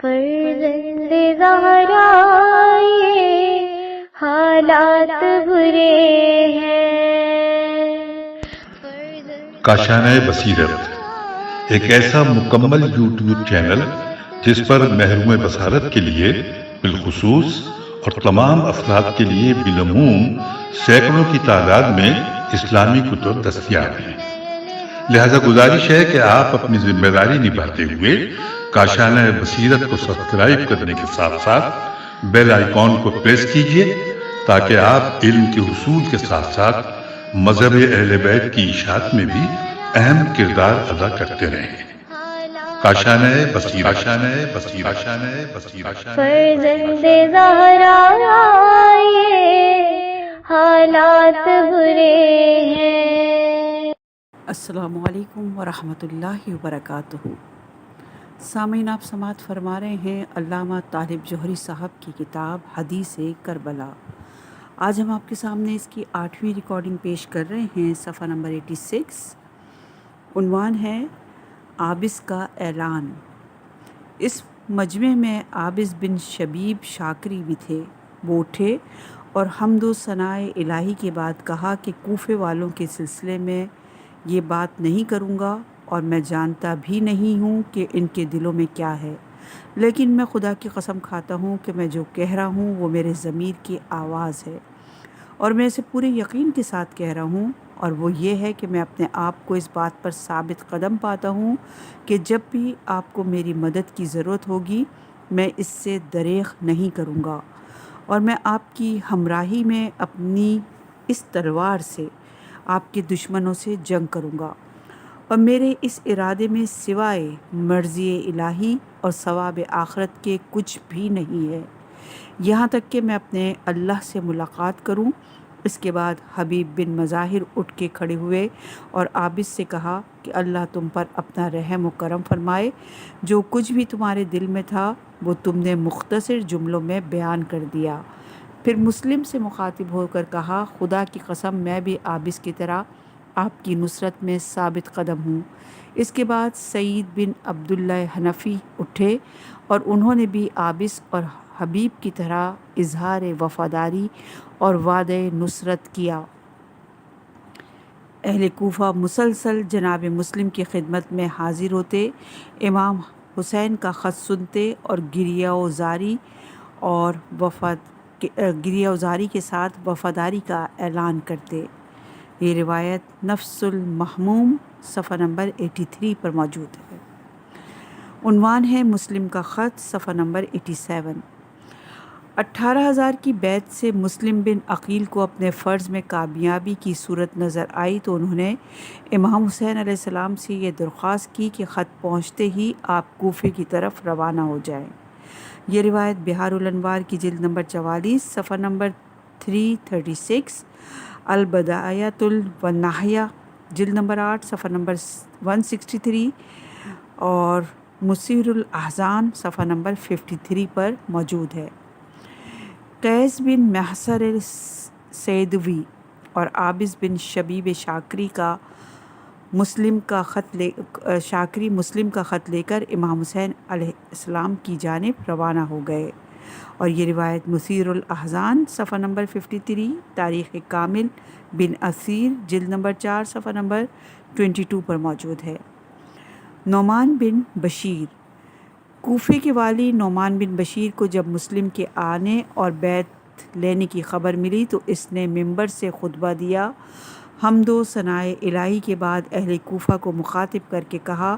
فرزند زہرا یہ حالات برے ہیں۔ کاشانۂ بصیرت ایک ایسا مکمل یوٹیوب چینل جس پر محروم بصارت کے لیے بالخصوص اور تمام افراد کے لیے بالعموم سینکڑوں کی تعداد میں اسلامی کتب دستیاب ہیں۔ لہذا گزارش ہے کہ آپ اپنی ذمہ داری نبھاتے ہوئے کاشانۂ بصیرت کو سبسکرائب کرنے کے ساتھ ساتھ بیل آئیکن کو پریس کیجیے تاکہ آپ علم کے حصول کے ساتھ ساتھ مذہب اہل بیت کی اشاعت میں بھی اہم کردار ادا کرتے رہیں۔ کاشانۂ بصیرت، کاشانۂ بصیرت، کاشانۂ بصیرت۔ فرزند زہرا یہ حالات برے ہیں۔ السلام علیکم ورحمۃ اللہ وبرکاتہ۔ سامعین، آپ سماعت فرما رہے ہیں علامہ طالب جوہری صاحب کی کتاب حدیث کربلا۔ آج ہم آپ کے سامنے اس کی 8ویں ریکارڈنگ پیش کر رہے ہیں، صفحہ نمبر 86۔ عنوان ہے عابس کا اعلان۔ اس مجمع میں عابس بن شبیب شاکری بھی تھے۔ وہ اٹھے اور حمد و ثناء الہی کے بعد کہا کہ کوفے والوں کے سلسلے میں یہ بات نہیں کروں گا، اور میں جانتا بھی نہیں ہوں کہ ان کے دلوں میں کیا ہے، لیکن میں خدا کی قسم کھاتا ہوں کہ میں جو کہہ رہا ہوں وہ میرے ضمیر کی آواز ہے، اور میں اسے پورے یقین کے ساتھ کہہ رہا ہوں، اور وہ یہ ہے کہ میں اپنے آپ کو اس بات پر ثابت قدم پاتا ہوں کہ جب بھی آپ کو میری مدد کی ضرورت ہوگی میں اس سے دریغ نہیں کروں گا، اور میں آپ کی ہمراہی میں اپنی اس تلوار سے آپ کے دشمنوں سے جنگ کروں گا، اور میرے اس ارادے میں سوائے مرضی الہی اور ثواب آخرت کے کچھ بھی نہیں ہے، یہاں تک کہ میں اپنے اللہ سے ملاقات کروں۔ اس کے بعد حبیب بن مظاہر اٹھ کے کھڑے ہوئے اور عابس سے کہا کہ اللہ تم پر اپنا رحم و کرم فرمائے، جو کچھ بھی تمہارے دل میں تھا وہ تم نے مختصر جملوں میں بیان کر دیا۔ پھر مسلم سے مخاطب ہو کر کہا، خدا کی قسم میں بھی عابس کی طرح آپ کی نصرت میں ثابت قدم ہوں۔ اس کے بعد سعید بن عبداللہ حنفی اٹھے اور انہوں نے بھی عابس اور حبیب کی طرح اظہار وفاداری اور وعدہ نصرت کیا۔ اہل کوفہ مسلسل جناب مسلم کی خدمت میں حاضر ہوتے، امام حسین کا خط سنتے اور گریہ و زاری کے ساتھ وفاداری کا اعلان کرتے۔ یہ روایت نفس المحموم صفحہ نمبر 83 پر موجود ہے۔ عنوان ہے مسلم کا خط، صفحہ نمبر 87۔ 18,000 کی بیعت سے مسلم بن عقیل کو اپنے فرض میں کامیابی کی صورت نظر آئی تو انہوں نے امام حسین علیہ السلام سے یہ درخواست کی کہ خط پہنچتے ہی آپ کوفے کی طرف روانہ ہو جائیں۔ یہ روایت بحار الانوار کی جلد نمبر 44 صفحہ نمبر 336، البدایۃ والنہایہ جلد نمبر 8 صفحہ نمبر 163 اور مسیر الاحزان صفحہ نمبر 53 پر موجود ہے۔ قیس بن محصر سیدوی اور عابس بن شبیب شاکری مسلم کا خط لے کر امام حسین علیہ السلام کی جانب روانہ ہو گئے، اور یہ روایت مسیر الاحزان صفحہ نمبر 53، تاریخ کامل بن اسیر جلد نمبر 4 صفحہ نمبر 22 پر موجود ہے۔ نعمان بن بشیر۔ کوفے کے والی نعمان بن بشیر کو جب مسلم کے آنے اور بیعت لینے کی خبر ملی تو اس نے منبر سے خطبہ دیا۔ حمد و ثناء الہی کے بعد اہل کوفہ کو مخاطب کر کے کہا،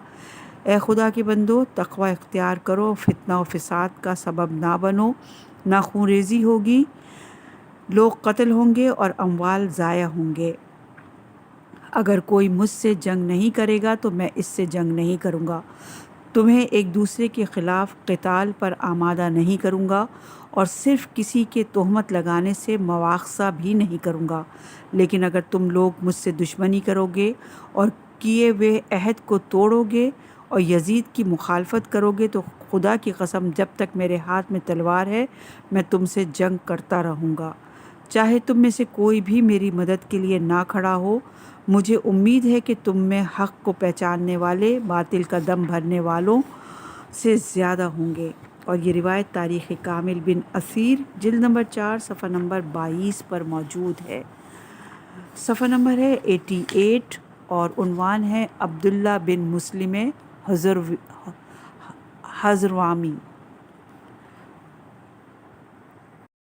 اے خدا کے بندو، تقوی اختیار کرو، فتنہ و فساد کا سبب نہ بنو، نہ خون ریزی ہوگی، لوگ قتل ہوں گے اور اموال ضائع ہوں گے۔ اگر کوئی مجھ سے جنگ نہیں کرے گا تو میں اس سے جنگ نہیں کروں گا، تمہیں ایک دوسرے کے خلاف قتال پر آمادہ نہیں کروں گا، اور صرف کسی کے تہمت لگانے سے مواخذہ بھی نہیں کروں گا، لیکن اگر تم لوگ مجھ سے دشمنی کرو گے اور کیے ہوئے عہد کو توڑو گے اور یزید کی مخالفت کرو گے تو خدا کی قسم جب تک میرے ہاتھ میں تلوار ہے میں تم سے جنگ کرتا رہوں گا، چاہے تم میں سے کوئی بھی میری مدد کے لیے نہ کھڑا ہو۔ مجھے امید ہے کہ تم میں حق کو پہچاننے والے باطل کا دم بھرنے والوں سے زیادہ ہوں گے۔ اور یہ روایت تاریخ کامل بن اسیر جلد نمبر 4 صفحہ نمبر 22 پر موجود ہے۔ صفحہ نمبر ہے 88 اور عنوان ہے عبداللہ بن مسلم حضروامی۔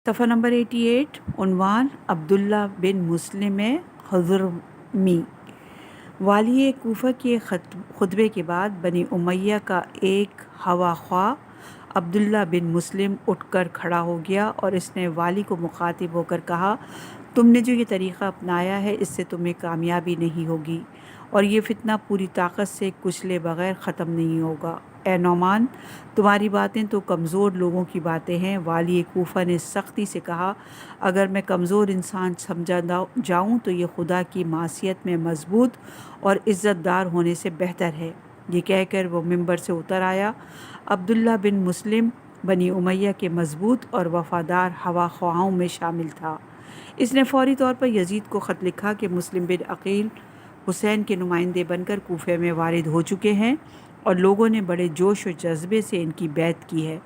صفحہ نمبر 88 عنوان عبداللہ بن مسلم حضرمی۔ والی کوفہ کے خطبے کے بعد بنی امیہ کا ایک ہوا خواہ عبداللہ بن مسلم اٹھ کر کھڑا ہو گیا اور اس نے والی کو مخاطب ہو کر کہا، تم نے جو یہ طریقہ اپنایا ہے اس سے تمہیں کامیابی نہیں ہوگی اور یہ فتنہ پوری طاقت سے کچلے بغیر ختم نہیں ہوگا۔ اے نعمان، تمہاری باتیں تو کمزور لوگوں کی باتیں ہیں۔ والی کوفہ نے سختی سے کہا، اگر میں کمزور انسان سمجھا جاؤں تو یہ خدا کی معصیت میں مضبوط اور عزت دار ہونے سے بہتر ہے۔ یہ کہہ کر وہ ممبر سے اتر آیا۔ عبداللہ بن مسلم بنی امیہ کے مضبوط اور وفادار ہوا خواہوں میں شامل تھا۔ اس نے فوری طور پر یزید کو خط لکھا کہ مسلم بن عقیل حسین کے نمائندے بن کر کوفے میں وارد ہو چکے ہیں اور لوگوں نے بڑے جوش و جذبے سے ان کی بیعت کی ہے۔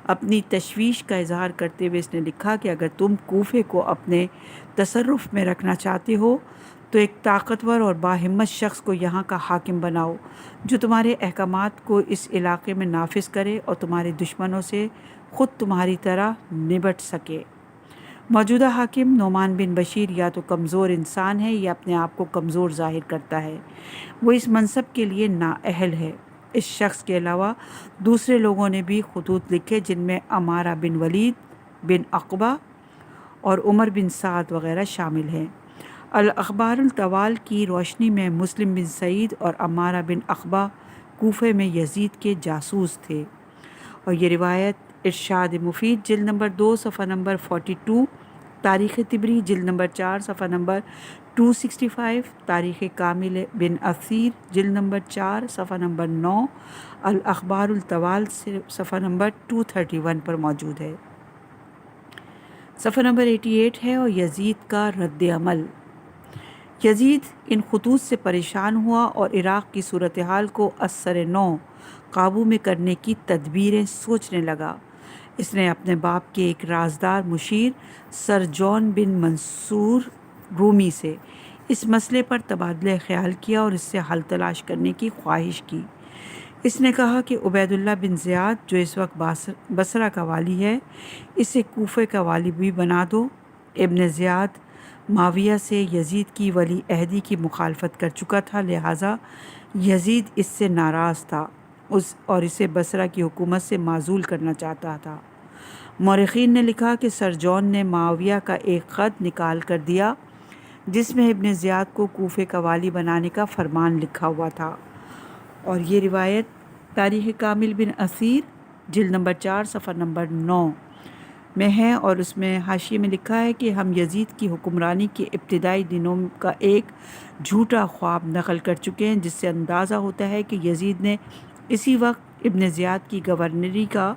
اپنی تشویش کا اظہار کرتے ہوئے اس نے لکھا کہ اگر تم کوفے کو اپنے تصرف میں رکھنا چاہتے ہو تو ایک طاقتور اور باہمت شخص کو یہاں کا حاکم بناؤ جو تمہارے احکامات کو اس علاقے میں نافذ کرے اور تمہارے دشمنوں سے خود تمہاری طرح نبٹ سکے۔ موجودہ حاکم نعمان بن بشیر یا تو کمزور انسان ہے یا اپنے آپ کو کمزور ظاہر کرتا ہے، وہ اس منصب کے لیے نااہل ہے۔ اس شخص کے علاوہ دوسرے لوگوں نے بھی خطوط لکھے جن میں امارہ بن ولید بن عقبہ اور عمر بن سعد وغیرہ شامل ہیں۔ الاخبار الطوال کی روشنی میں مسلم بن سعید اور امارہ بن عقبہ کوفے میں یزید کے جاسوس تھے، اور یہ روایت ارشاد مفید جلد نمبر 2 صفحہ نمبر 42، تاریخ طبری جلد نمبر 4 صفحہ نمبر 265، تاریخ کامل بن اسیر جلد نمبر 4 صفحہ نمبر 9، الاخبار الطوال صفحہ نمبر 231 پر موجود ہے۔ صفحہ نمبر 88 ہے اور یزید کا رد عمل۔ یزید ان خطوط سے پریشان ہوا اور عراق کی صورتحال کو اثر نو قابو میں کرنے کی تدبیریں سوچنے لگا۔ اس نے اپنے باپ کے ایک رازدار مشیر سر جان بن منصور رومی سے اس مسئلے پر تبادلہ خیال کیا اور اس سے حل تلاش کرنے کی خواہش کی۔ اس نے کہا کہ عبید اللہ بن زیاد جو اس وقت بصرہ کا والی ہے، اسے کوفے کا والی بھی بنا دو۔ ابن زیاد معاویہ سے یزید کی ولی عہدی کی مخالفت کر چکا تھا، لہٰذا یزید اس سے ناراض تھا اور اسے بصرہ کی حکومت سے معزول کرنا چاہتا تھا۔ مورخین نے لکھا کہ سر جان نے معاویہ کا ایک خط نکال کر دیا جس میں ابن زیاد کو کوفے کا والی بنانے کا فرمان لکھا ہوا تھا، اور یہ روایت تاریخ کامل بن اسیر جلد نمبر 4 صفحہ نمبر 9 میں ہے، اور اس میں حاشیے میں لکھا ہے کہ ہم یزید کی حکمرانی کے ابتدائی دنوں کا ایک جھوٹا خواب نقل کر چکے ہیں جس سے اندازہ ہوتا ہے کہ یزید نے اسی وقت ابن زیاد کی گورنری کا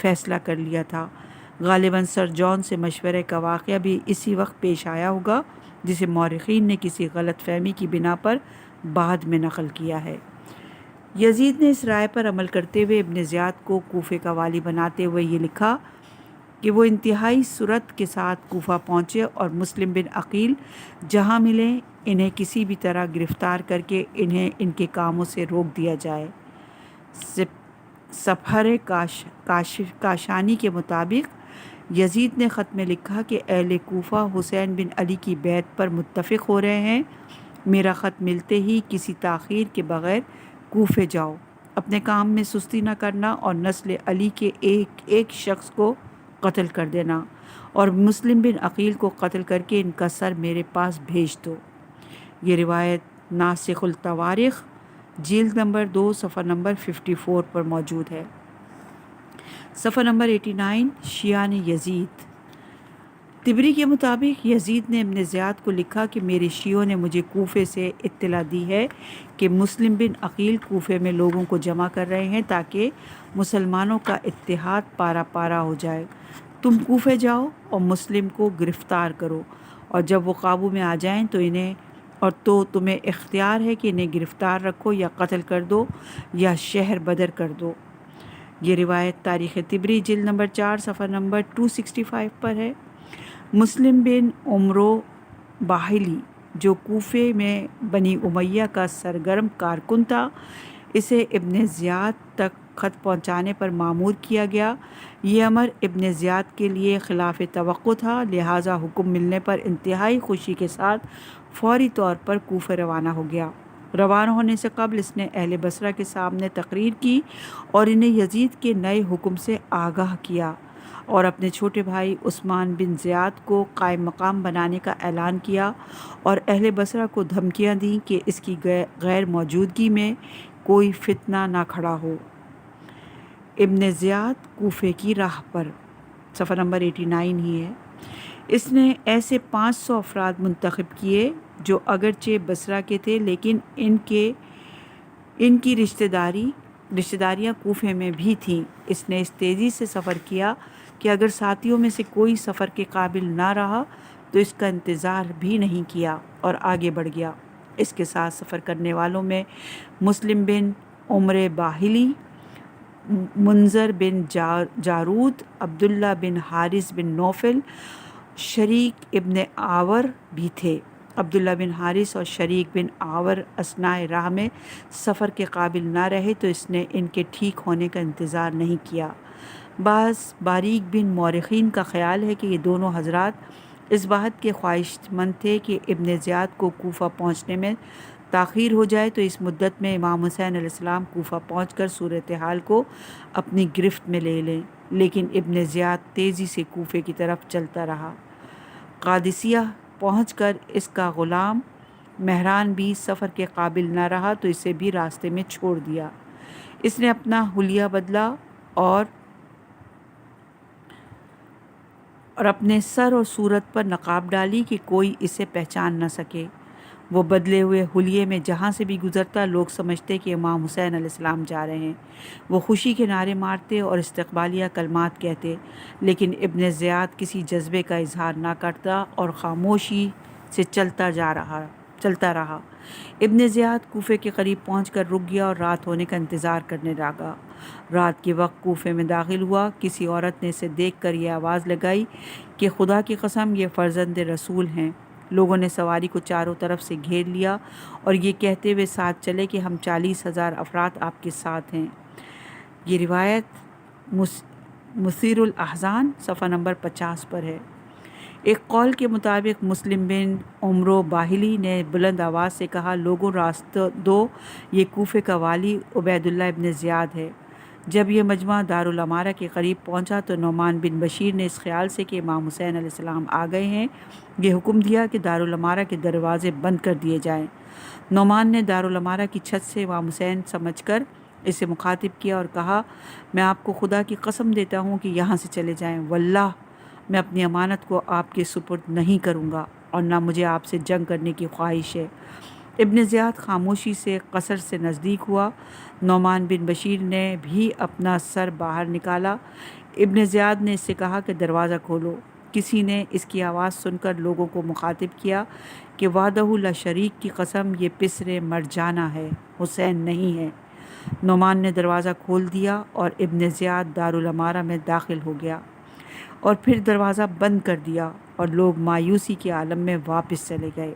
فیصلہ کر لیا تھا۔ غالباً سر جان سے مشورے کا واقعہ بھی اسی وقت پیش آیا ہوگا جسے مورخین نے کسی غلط فہمی کی بنا پر بعد میں نقل کیا ہے۔ یزید نے اس رائے پر عمل کرتے ہوئے ابن زیاد کو کوفے کا والی بناتے ہوئے یہ لکھا کہ وہ انتہائی سرعت کے ساتھ کوفہ پہنچے اور مسلم بن عقیل جہاں ملیں انہیں کسی بھی طرح گرفتار کر کے انہیں ان کے کاموں سے روک دیا جائے۔ سفر کاشانی کے مطابق یزید نے خط میں لکھا کہ اہل کوفہ حسین بن علی کی بیعت پر متفق ہو رہے ہیں، میرا خط ملتے ہی کسی تاخیر کے بغیر کوفے جاؤ، اپنے کام میں سستی نہ کرنا اور نسل علی کے ایک ایک شخص کو قتل کر دینا اور مسلم بن عقیل کو قتل کر کے ان کا سر میرے پاس بھیج دو۔ یہ روایت ناسخ التواریخ جلد نمبر 2 صفحہ نمبر 54 پر موجود ہے۔ صفحہ نمبر 89 شیعان یزید۔ طبری کے مطابق یزید نے ابن زیاد کو لکھا کہ میرے شیعوں نے مجھے کوفے سے اطلاع دی ہے کہ مسلم بن عقیل کوفے میں لوگوں کو جمع کر رہے ہیں تاکہ مسلمانوں کا اتحاد پارا پارا ہو جائے۔ تم کوفے جاؤ اور مسلم کو گرفتار کرو، اور جب وہ قابو میں آ جائیں تو تمہیں اختیار ہے کہ انہیں گرفتار رکھو یا قتل کر دو یا شہر بدر کر دو۔ یہ روایت تاریخ طبری جلد نمبر 4 صفحہ نمبر 265 پر ہے۔ مسلم بن عمرو باہلی جو کوفے میں بنی امیہ کا سرگرم کارکن تھا، اسے ابن زیاد تک خط پہنچانے پر مامور کیا گیا۔ یہ امر ابن زیاد کے لیے خلاف توقع تھا، لہٰذا حکم ملنے پر انتہائی خوشی کے ساتھ فوری طور پر کوفہ روانہ ہو گیا۔ روانہ ہونے سے قبل اس نے اہل بصرہ کے سامنے تقریر کی اور انہیں یزید کے نئے حکم سے آگاہ کیا اور اپنے چھوٹے بھائی عثمان بن زیاد کو قائم مقام بنانے کا اعلان کیا اور اہل بصرہ کو دھمکیاں دیں کہ اس کی غیر موجودگی میں کوئی فتنہ نہ کھڑا ہو۔ ابن زیاد کوفے کی راہ پر، صفحہ نمبر 89 ہی ہے۔ اس نے ایسے 500 افراد منتخب کیے جو اگرچہ بصرہ کے تھے لیکن ان کی رشتہ داریاں کوفے میں بھی تھیں۔ اس نے اس تیزی سے سفر کیا کہ اگر ساتھیوں میں سے کوئی سفر کے قابل نہ رہا تو اس کا انتظار بھی نہیں کیا اور آگے بڑھ گیا۔ اس کے ساتھ سفر کرنے والوں میں مسلم بن عمر باہلی، منذر بن جارود، عبداللہ بن حارث بن نوفل، شریک ابن آور بھی تھے۔ عبداللہ بن حارث اور شریک بن آور اثناء راہ میں سفر کے قابل نہ رہے تو اس نے ان کے ٹھیک ہونے کا انتظار نہیں کیا۔ بعض باریک بن مورخین کا خیال ہے کہ یہ دونوں حضرات اس بات کے خواہش مند تھے کہ ابن زیاد کو کوفہ پہنچنے میں تاخیر ہو جائے تو اس مدت میں امام حسین علیہ السلام کوفہ پہنچ کر صورتحال کو اپنی گرفت میں لے لیں، لیکن ابن زیاد تیزی سے کوفے کی طرف چلتا رہا۔ قادسیہ پہنچ کر اس کا غلام مہران بھی سفر کے قابل نہ رہا تو اسے بھی راستے میں چھوڑ دیا۔ اس نے اپنا حلیہ بدلا اور اپنے سر اور صورت پر نقاب ڈالی کہ کوئی اسے پہچان نہ سکے۔ وہ بدلے ہوئے حلیے میں جہاں سے بھی گزرتا لوگ سمجھتے کہ امام حسین علیہ السلام جا رہے ہیں۔ وہ خوشی کے نعرے مارتے اور استقبالیہ کلمات کہتے، لیکن ابن زیاد کسی جذبے کا اظہار نہ کرتا اور خاموشی سے چلتا رہا۔ ابن زیاد کوفے کے قریب پہنچ کر رک گیا اور رات ہونے کا انتظار کرنے لگا۔ رات کے وقت کوفے میں داخل ہوا۔ کسی عورت نے اسے دیکھ کر یہ آواز لگائی کہ خدا کی قسم یہ فرزند رسول ہیں۔ لوگوں نے سواری کو چاروں طرف سے گھیر لیا اور یہ کہتے ہوئے ساتھ چلے کہ ہم 40,000 افراد آپ کے ساتھ ہیں۔ یہ روایت مثیر الاحزان صفحہ نمبر 50 پر ہے۔ ایک قول کے مطابق مسلم بن عمرو باہلی نے بلند آواز سے کہا، لوگوں راستہ دو، یہ کوفے کا والی عبیداللہ ابن زیاد ہے۔ جب یہ مجمع دارالامارہ کے قریب پہنچا تو نعمان بن بشیر نے اس خیال سے کہ امام حسین علیہ السلام آ گئے ہیں یہ حکم دیا کہ دارالامارہ کے دروازے بند کر دیے جائیں۔ نعمان نے دارالامارہ کی چھت سے امام حسین سمجھ کر اسے مخاطب کیا اور کہا، میں آپ کو خدا کی قسم دیتا ہوں کہ یہاں سے چلے جائیں، واللہ میں اپنی امانت کو آپ کے سپرد نہیں کروں گا اور نہ مجھے آپ سے جنگ کرنے کی خواہش ہے۔ ابن زیاد خاموشی سے قصر سے نزدیک ہوا۔ نعمان بن بشیر نے بھی اپنا سر باہر نکالا۔ ابن زیاد نے اس سے کہا کہ دروازہ کھولو۔ کسی نے اس کی آواز سن کر لوگوں کو مخاطب کیا کہ وحدہ لا شریک کی قسم یہ پسر مرجانہ ہے، حسین نہیں ہے۔ نعمان نے دروازہ کھول دیا اور ابن زیاد دارالامارہ میں داخل ہو گیا اور پھر دروازہ بند کر دیا اور لوگ مایوسی کے عالم میں واپس چلے گئے۔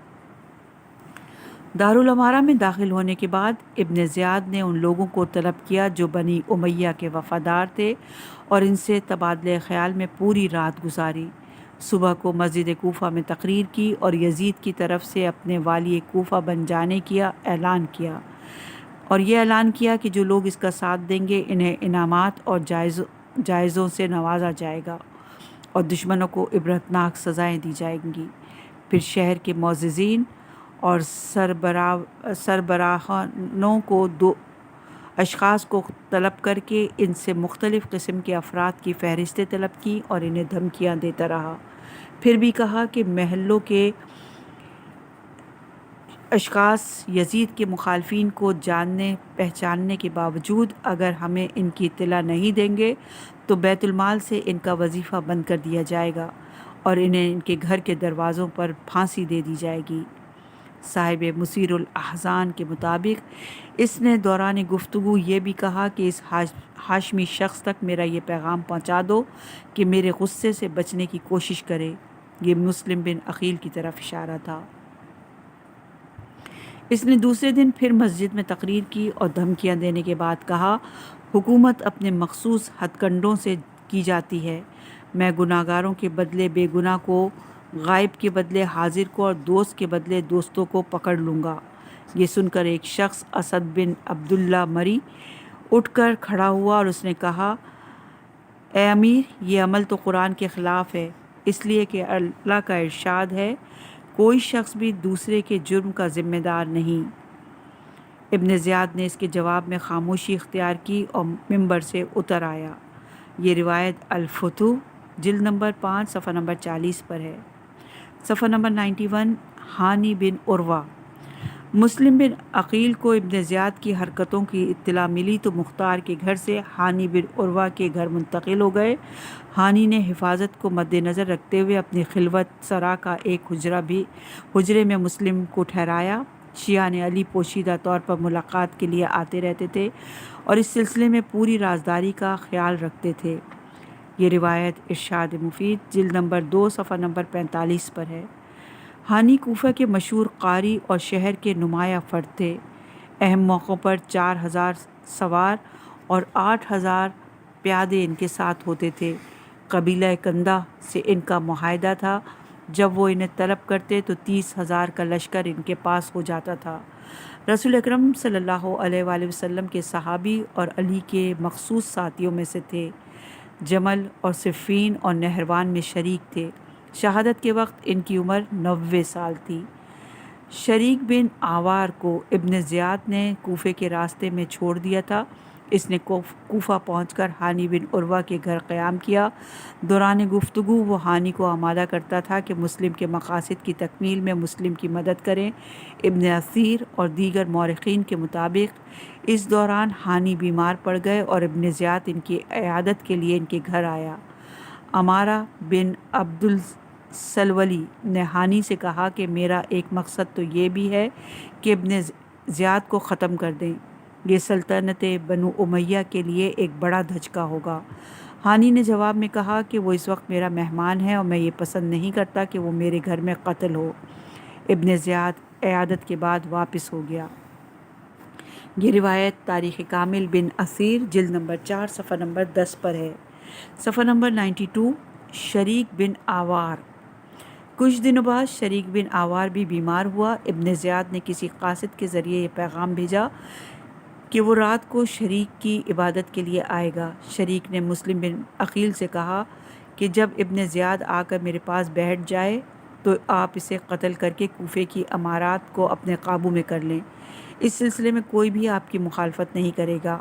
دارالامارہ میں داخل ہونے کے بعد ابن زیاد نے ان لوگوں کو طلب کیا جو بنی امیہ کے وفادار تھے اور ان سے تبادلہ خیال میں پوری رات گزاری۔ صبح کو مسجد کوفہ میں تقریر کی اور یزید کی طرف سے اپنے والی کوفہ بن جانے کا اعلان کیا اور یہ اعلان کیا کہ جو لوگ اس کا ساتھ دیں گے انہیں انعامات اور جائزوں سے نوازا جائے گا اور دشمنوں کو عبرتناک سزائیں دی جائیں گی۔ پھر شہر کے معززین اور سربراہانوں کو 2 اشخاص کو طلب کر کے ان سے مختلف قسم کے افراد کی فہرستیں طلب کی اور انہیں دھمکیاں دیتا رہا۔ پھر بھی کہا کہ محلوں کے اشخاص یزید کے مخالفین کو جاننے پہچاننے کے باوجود اگر ہمیں ان کی اطلاع نہیں دیں گے تو بیت المال سے ان کا وظیفہ بند کر دیا جائے گا اور انہیں ان کے گھر کے دروازوں پر پھانسی دے دی جائے گی۔ صاحب مسیر الاحزان کے مطابق اس نے دوران گفتگو یہ بھی کہا کہ اس ہاشمی شخص تک میرا یہ پیغام پہنچا دو کہ میرے غصے سے بچنے کی کوشش کرے۔ یہ مسلم بن عقیل کی طرف اشارہ تھا۔ اس نے دوسرے دن پھر مسجد میں تقریر کی اور دھمکیاں دینے کے بعد کہا، حکومت اپنے مخصوص ہتھ کنڈوں سے کی جاتی ہے، میں گناہ گاروں کے بدلے بے گناہ کو، غائب کے بدلے حاضر کو اور دوست کے بدلے دوستوں کو پکڑ لوں گا۔ یہ سن کر ایک شخص اسد بن عبداللہ مری اٹھ کر کھڑا ہوا اور اس نے کہا، اے امیر، یہ عمل تو قرآن کے خلاف ہے، اس لیے کہ اللہ کا ارشاد ہے، کوئی شخص بھی دوسرے کے جرم کا ذمہ دار نہیں۔ ابن زیاد نے اس کے جواب میں خاموشی اختیار کی اور ممبر سے اتر آیا۔ یہ روایت الفتوح جلد نمبر 5 صفحہ نمبر 40 پر ہے۔ صفحہ نمبر 91 ہانی بن عروہ۔ مسلم بن عقیل کو ابن زیاد کی حرکتوں کی اطلاع ملی تو مختار کے گھر سے ہانی بن عروہ کے گھر منتقل ہو گئے۔ ہانی نے حفاظت کو مد نظر رکھتے ہوئے اپنی خلوت سرا کا ایک حجرے میں مسلم کو ٹھہرایا۔ شیعہ نے علی پوشیدہ طور پر ملاقات کے لیے آتے رہتے تھے اور اس سلسلے میں پوری رازداری کا خیال رکھتے تھے۔ یہ روایت ارشاد مفید جلد نمبر 2 صفحہ نمبر 45 پر ہے۔ ہانی کوفہ کے مشہور قاری اور شہر کے نمایاں فرد تھے۔ اہم موقعوں پر 4000 سوار اور 8000 پیادے ان کے ساتھ ہوتے تھے۔ قبیلہ کندہ سے ان کا معاہدہ تھا، جب وہ انہیں طلب کرتے تو 30,000 کا لشکر ان کے پاس ہو جاتا تھا۔ رسول اکرم صلی اللہ علیہ وآلہ وسلم کے صحابی اور علی کے مخصوص ساتھیوں میں سے تھے، جمل اور صفین اور نہروان میں شریک تھے۔ شہادت کے وقت ان کی عمر 90 سال تھی۔ شریک بن آوار کو ابن زیاد نے کوفے کے راستے میں چھوڑ دیا تھا۔ اس نے کوفہ پہنچ کر ہانی بن عروہ کے گھر قیام کیا۔ دوران گفتگو وہ ہانی کو آمادہ کرتا تھا کہ مسلم کے مقاصد کی تکمیل میں مسلم کی مدد کریں۔ ابن اثیر اور دیگر مورخین کے مطابق اس دوران ہانی بیمار پڑ گئے اور ابن زیاد ان کی عیادت کے لیے ان کے گھر آیا۔ امارہ بن عبدالسلولی نے ہانی سے کہا کہ میرا ایک مقصد تو یہ بھی ہے کہ ابن زیاد کو ختم کر دیں، یہ سلطنت بنو امیہ کے لیے ایک بڑا دھچکا ہوگا۔ ہانی نے جواب میں کہا کہ وہ اس وقت میرا مہمان ہے اور میں یہ پسند نہیں کرتا کہ وہ میرے گھر میں قتل ہو۔ ابن زیاد عیادت کے بعد واپس ہو گیا۔ یہ روایت تاریخ کامل بن اثیر جلد نمبر 4 صفحہ نمبر 10 پر ہے۔ صفحہ نمبر 92 شریک بن آوار۔ کچھ دنوں بعد شریک بن آوار بھی بیمار ہوا۔ ابن زیاد نے کسی قاصد کے ذریعے یہ پیغام بھیجا کہ وہ رات کو شریک کی عبادت کے لیے آئے گا۔ شریک نے مسلم بن عقیل سے کہا کہ جب ابن زیاد آ کر میرے پاس بیٹھ جائے تو آپ اسے قتل کر کے کوفے کی امارات کو اپنے قابو میں کر لیں۔ اس سلسلے میں کوئی بھی آپ کی مخالفت نہیں کرے گا۔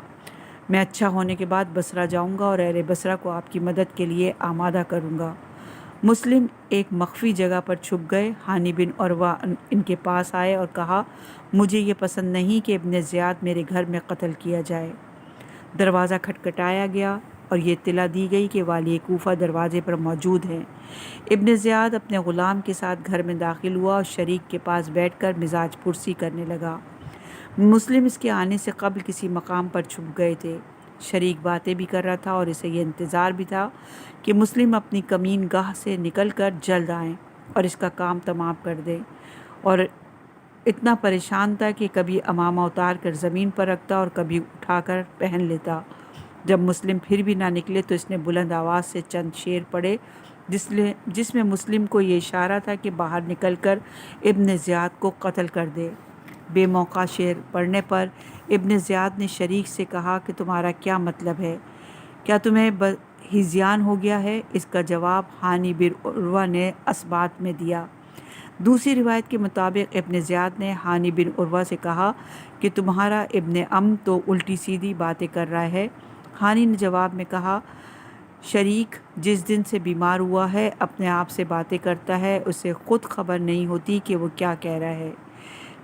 میں اچھا ہونے کے بعد بصرہ جاؤں گا اور اہل بصرہ کو آپ کی مدد کے لیے آمادہ کروں گا۔ مسلم ایک مخفی جگہ پر چھپ گئے۔ ہانی بن عروہ ان کے پاس آئے اور کہا، مجھے یہ پسند نہیں کہ ابن زیاد میرے گھر میں قتل کیا جائے۔ دروازہ کھٹکھٹایا گیا اور یہ اطلاع دی گئی کہ والی کوفہ دروازے پر موجود ہیں۔ ابن زیاد اپنے غلام کے ساتھ گھر میں داخل ہوا اور شریک کے پاس بیٹھ کر مزاج پرسی کرنے لگا۔ مسلم اس کے آنے سے قبل کسی مقام پر چھپ گئے تھے۔ شریک باتیں بھی کر رہا تھا اور اسے یہ انتظار بھی تھا کہ مسلم اپنی کمین گاہ سے نکل کر جلد آئیں اور اس کا کام تمام کر دیں، اور اتنا پریشان تھا کہ کبھی امامہ اتار کر زمین پر رکھتا اور کبھی اٹھا کر پہن لیتا۔ جب مسلم پھر بھی نہ نکلے تو اس نے بلند آواز سے چند شعر پڑھے جس میں مسلم کو یہ اشارہ تھا کہ باہر نکل کر ابن زیاد کو قتل کر دے۔ بے موقع شعر پڑھنے پر ابن زیاد نے شریک سے کہا کہ تمہارا کیا مطلب ہے؟ کیا تمہیں ہذیان ہو گیا ہے؟ اس کا جواب ہانی بن عروہ نے اسبات میں دیا۔ دوسری روایت کے مطابق ابن زیاد نے ہانی بن عروہ سے کہا کہ تمہارا ابن ام تو الٹی سیدھی باتیں کر رہا ہے۔ ہانی نے جواب میں کہا، شریک جس دن سے بیمار ہوا ہے اپنے آپ سے باتیں کرتا ہے، اسے خود خبر نہیں ہوتی کہ وہ کیا کہہ رہا ہے۔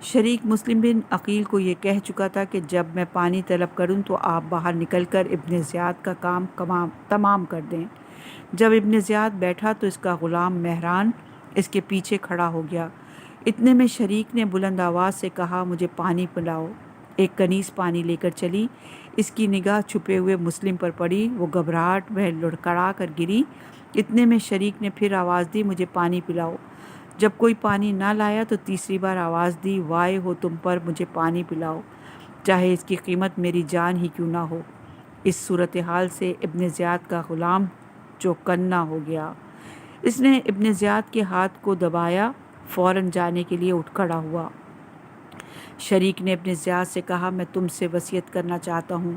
شریک مسلم بن عقیل کو یہ کہہ چکا تھا کہ جب میں پانی طلب کروں تو آپ باہر نکل کر ابن زیاد کا کام تمام کر دیں۔ جب ابن زیاد بیٹھا تو اس کا غلام مہران اس کے پیچھے کھڑا ہو گیا۔ اتنے میں شریک نے بلند آواز سے کہا مجھے پانی پلاؤ۔ ایک کنیز پانی لے کر چلی، اس کی نگاہ چھپے ہوئے مسلم پر پڑی، وہ گھبراہٹ میں لڑکھڑا کر گری۔ اتنے میں شریک نے پھر آواز دی مجھے پانی پلاؤ۔ جب کوئی پانی نہ لایا تو تیسری بار آواز دی وائے ہو تم پر، مجھے پانی پلاؤ، چاہے اس کی قیمت میری جان ہی کیوں نہ ہو۔ اس صورتحال سے ابن زیاد کا غلام چوکنا ہو گیا۔ اس نے ابن زیاد کے ہاتھ کو دبایا، فوراً جانے کے لیے اٹھ کھڑا ہوا۔ شریک نے ابن زیاد سے کہا میں تم سے وصیت کرنا چاہتا ہوں۔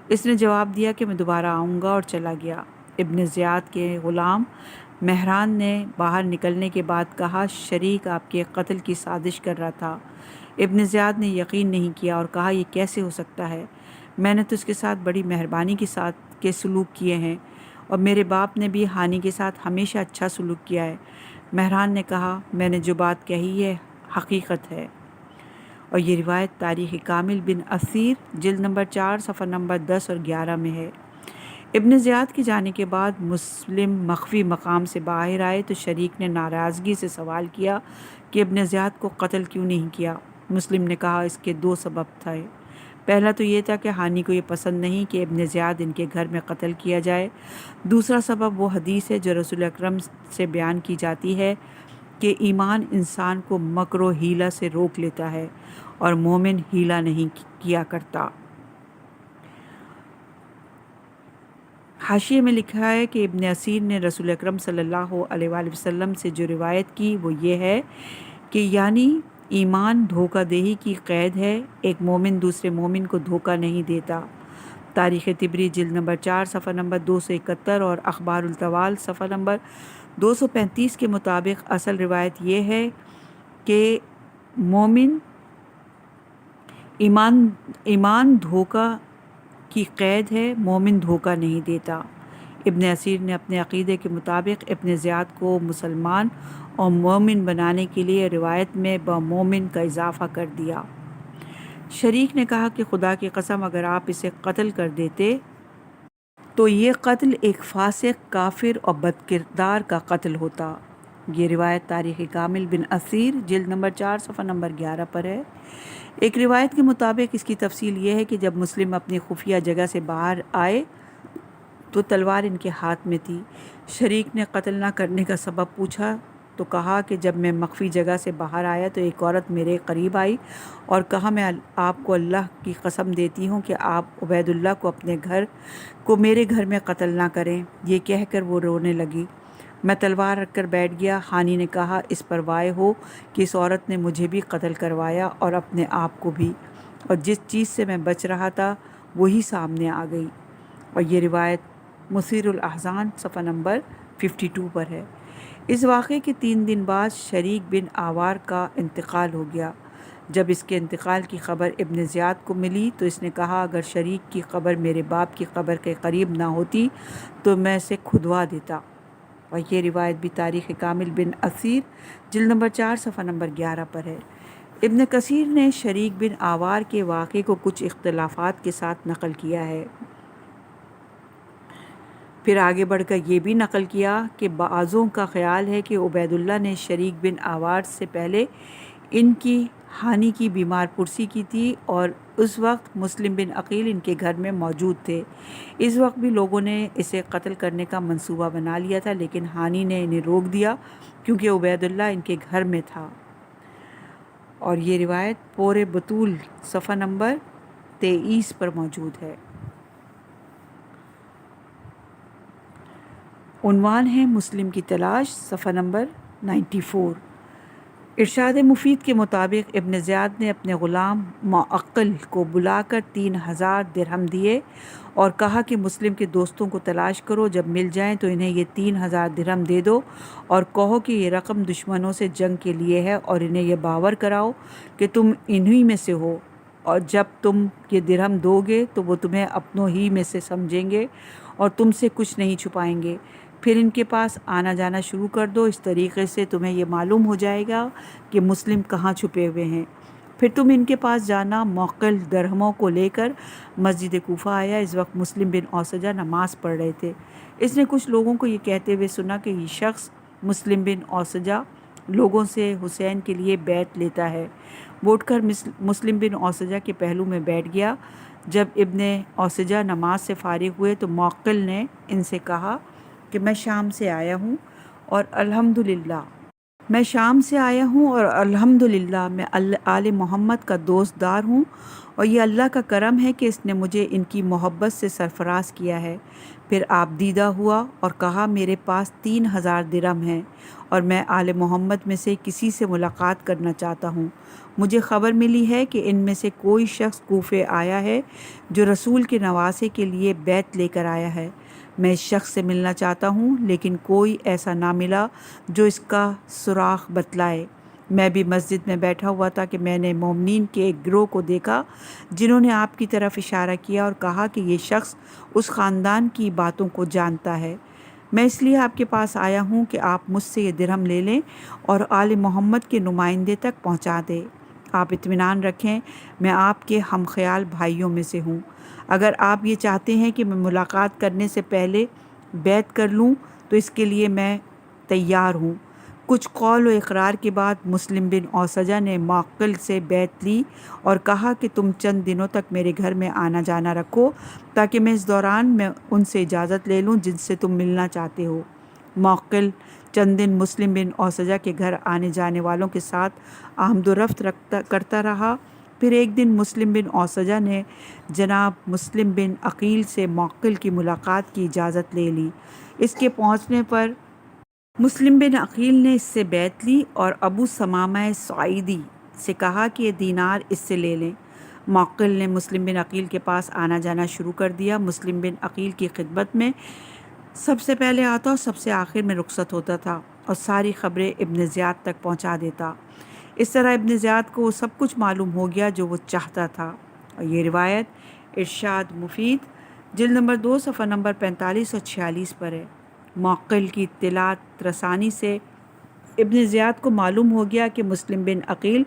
اس نے جواب دیا کہ میں دوبارہ آؤں گا اور چلا گیا۔ ابن زیاد کے غلام مہران نے باہر نکلنے کے بعد کہا شریک آپ کے قتل کی سازش کر رہا تھا۔ ابن زیاد نے یقین نہیں کیا اور کہا یہ کیسے ہو سکتا ہے؟ میں نے تو اس کے ساتھ بڑی مہربانی کے سلوک کیے ہیں، اور میرے باپ نے بھی ہانی کے ساتھ ہمیشہ اچھا سلوک کیا ہے۔ مہران نے کہا میں نے جو بات کہی ہے حقیقت ہے۔ اور یہ روایت تاریخ کامل بن اثیر جلد نمبر 4 صفحہ نمبر 10 اور 11 میں ہے۔ ابن زیاد کے جانے کے بعد مسلم مخفی مقام سے باہر آئے تو شریک نے ناراضگی سے سوال کیا کہ ابن زیاد کو قتل کیوں نہیں کیا؟ مسلم نے کہا اس کے 2 سبب تھے۔ پہلا تو یہ تھا کہ ہانی کو یہ پسند نہیں کہ ابن زیاد ان کے گھر میں قتل کیا جائے۔ دوسرا سبب وہ حدیث ہے جو رسول اکرم سے بیان کی جاتی ہے کہ ایمان انسان کو مکر و حیلہ سے روک لیتا ہے اور مومن حیلہ نہیں کیا کرتا۔ حاشیے میں لکھا ہے کہ ابن اسیر نے رسول اکرم صلی اللہ علیہ وآلہ وسلم سے جو روایت کی وہ یہ ہے کہ یعنی ایمان دھوکہ دہی کی قید ہے، ایک مومن دوسرے مومن کو دھوکہ نہیں دیتا۔ تاریخ طبری جلد نمبر 4 صفحہ نمبر 271 اور اخبار الطوال صفحہ نمبر 235 کے مطابق اصل روایت یہ ہے کہ مومن ایمان دھوکہ کی قید ہے، مومن دھوکہ نہیں دیتا۔ ابن اسیر نے اپنے عقیدے کے مطابق ابن زیاد کو مسلمان اور مومن بنانے کے لیے روایت میں مومن کا اضافہ کر دیا۔ شریک نے کہا کہ خدا کی قسم اگر آپ اسے قتل کر دیتے تو یہ قتل ایک فاسق، کافر اور بدکردار کا قتل ہوتا۔ یہ روایت تاریخ کامل بن اثیر جلد نمبر 4 صفحہ نمبر 11 پر ہے۔ ایک روایت کے مطابق اس کی تفصیل یہ ہے کہ جب مسلم اپنی خفیہ جگہ سے باہر آئے تو تلوار ان کے ہاتھ میں تھی۔ شریک نے قتل نہ کرنے کا سبب پوچھا تو کہا کہ جب میں مخفی جگہ سے باہر آیا تو ایک عورت میرے قریب آئی اور کہا میں آپ کو اللہ کی قسم دیتی ہوں کہ آپ عبید اللہ کو میرے گھر میں قتل نہ کریں۔ یہ کہہ کر وہ رونے لگی۔ میں تلوار رکھ کر بیٹھ گیا۔ ہانی نے کہا اس پر وائے ہو کہ اس عورت نے مجھے بھی قتل کروایا اور اپنے آپ کو بھی، اور جس چیز سے میں بچ رہا تھا وہی سامنے آ گئی۔ اور یہ روایت مثیر الاحزان صفحہ نمبر 52 پر ہے۔ اس واقعے کے 3 دن بعد شریک بن آوار کا انتقال ہو گیا۔ جب اس کے انتقال کی خبر ابن زیاد کو ملی تو اس نے کہا اگر شریک کی قبر میرے باپ کی قبر کے قریب نہ ہوتی تو میں اسے کھدوا دیتا۔ اور یہ روایت بھی تاریخ کامل بن اثیر جلد نمبر 4 صفحہ نمبر 11 پر ہے۔ ابن کثیر نے شریک بن آوار کے واقعے کو کچھ اختلافات کے ساتھ نقل کیا ہے۔ پھر آگے بڑھ کر یہ بھی نقل کیا کہ بعضوں کا خیال ہے کہ عبید اللہ نے شریک بن آوار سے پہلے ان کی ہانی کی بیمار پرسی کی تھی اور اس وقت مسلم بن عقیل ان کے گھر میں موجود تھے۔ اس وقت بھی لوگوں نے اسے قتل کرنے کا منصوبہ بنا لیا تھا، لیکن ہانی نے انہیں روک دیا کیونکہ عبید اللہ ان کے گھر میں تھا۔ اور یہ روایت پورے بطول صفحہ نمبر 23 پر موجود ہے۔ عنوان ہے مسلم کی تلاش، صفحہ نمبر 94۔ ارشاد مفید کے مطابق ابن زیاد نے اپنے غلام معقل کو بلا کر 3000 درہم دیے اور کہا کہ مسلم کے دوستوں کو تلاش کرو، جب مل جائیں تو انہیں یہ 3000 درہم دے دو اور کہو کہ یہ رقم دشمنوں سے جنگ کے لیے ہے، اور انہیں یہ باور کراؤ کہ تم انہی میں سے ہو، اور جب تم یہ درہم دو گے تو وہ تمہیں اپنوں ہی میں سے سمجھیں گے اور تم سے کچھ نہیں چھپائیں گے۔ پھر ان کے پاس آنا جانا شروع کر دو، اس طریقے سے تمہیں یہ معلوم ہو جائے گا کہ مسلم کہاں چھپے ہوئے ہیں۔ پھر تم ان کے پاس جانا۔ معقل درہموں کو لے کر مسجد کوفہ آیا۔ اس وقت مسلم بن اوسجہ نماز پڑھ رہے تھے۔ اس نے کچھ لوگوں کو یہ کہتے ہوئے سنا کہ یہ شخص مسلم بن اوسجہ لوگوں سے حسین کے لیے بیعت لیتا ہے۔ وہ اٹھ کر مسلم بن اوسجہ کے پہلو میں بیٹھ گیا۔ جب ابن اوسجہ نماز سے فارغ ہوئے تو معقل نے ان سے کہا کہ میں شام سے آیا ہوں اور الحمدللہ میں آل محمد کا دوست دار ہوں، اور یہ اللہ کا کرم ہے کہ اس نے مجھے ان کی محبت سے سرفراز کیا ہے۔ پھر آپ دیدہ ہوا اور کہا میرے پاس 3000 درہم ہیں اور میں آل محمد میں سے کسی سے ملاقات کرنا چاہتا ہوں۔ مجھے خبر ملی ہے کہ ان میں سے کوئی شخص کوفے آیا ہے جو رسول کے نواسے کے لیے بیعت لے کر آیا ہے۔ میں اس شخص سے ملنا چاہتا ہوں، لیکن کوئی ایسا نہ ملا جو اس کا سراغ بتلائے۔ میں بھی مسجد میں بیٹھا ہوا تھا کہ میں نے مومنین کے ایک گروہ کو دیکھا جنہوں نے آپ کی طرف اشارہ کیا اور کہا کہ یہ شخص اس خاندان کی باتوں کو جانتا ہے۔ میں اس لیے آپ کے پاس آیا ہوں کہ آپ مجھ سے یہ درہم لے لیں اور آل محمد کے نمائندے تک پہنچا دیں۔ آپ اطمینان رکھیں، میں آپ کے ہم خیال بھائیوں میں سے ہوں۔ اگر آپ یہ چاہتے ہیں کہ میں ملاقات کرنے سے پہلے بیعت کر لوں تو اس کے لیے میں تیار ہوں۔ کچھ قول و اقرار کے بعد مسلم بن اوسجہ نے معقل سے بیعت لی اور کہا کہ تم چند دنوں تک میرے گھر میں آنا جانا رکھو تاکہ میں اس دوران میں ان سے اجازت لے لوں جن سے تم ملنا چاہتے ہو۔ معقل چند دن مسلم بن اوسجہ کے گھر آنے جانے والوں کے ساتھ آمد و رفت کرتا رہا۔ پھر ایک دن مسلم بن اوسجہ نے جناب مسلم بن عقیل سے معقل کی ملاقات کی اجازت لے لی۔ اس کے پہنچنے پر مسلم بن عقیل نے اس سے بیعت لی اور ابو ثمامہ سعیدی سے کہا کہ یہ دینار اس سے لے لیں۔ معقل نے مسلم بن عقیل کے پاس آنا جانا شروع کر دیا۔ مسلم بن عقیل کی خدمت میں سب سے پہلے آتا اور سب سے آخر میں رخصت ہوتا تھا اور ساری خبریں ابن زیاد تک پہنچا دیتا۔ اس طرح ابن زیاد کو سب کچھ معلوم ہو گیا جو وہ چاہتا تھا۔ اور یہ روایت ارشاد مفید جلد نمبر 2 صفحہ نمبر 45 اور 46 پر ہے۔ معقل کی اطلاعات رسانی سے ابن زیاد کو معلوم ہو گیا کہ مسلم بن عقیل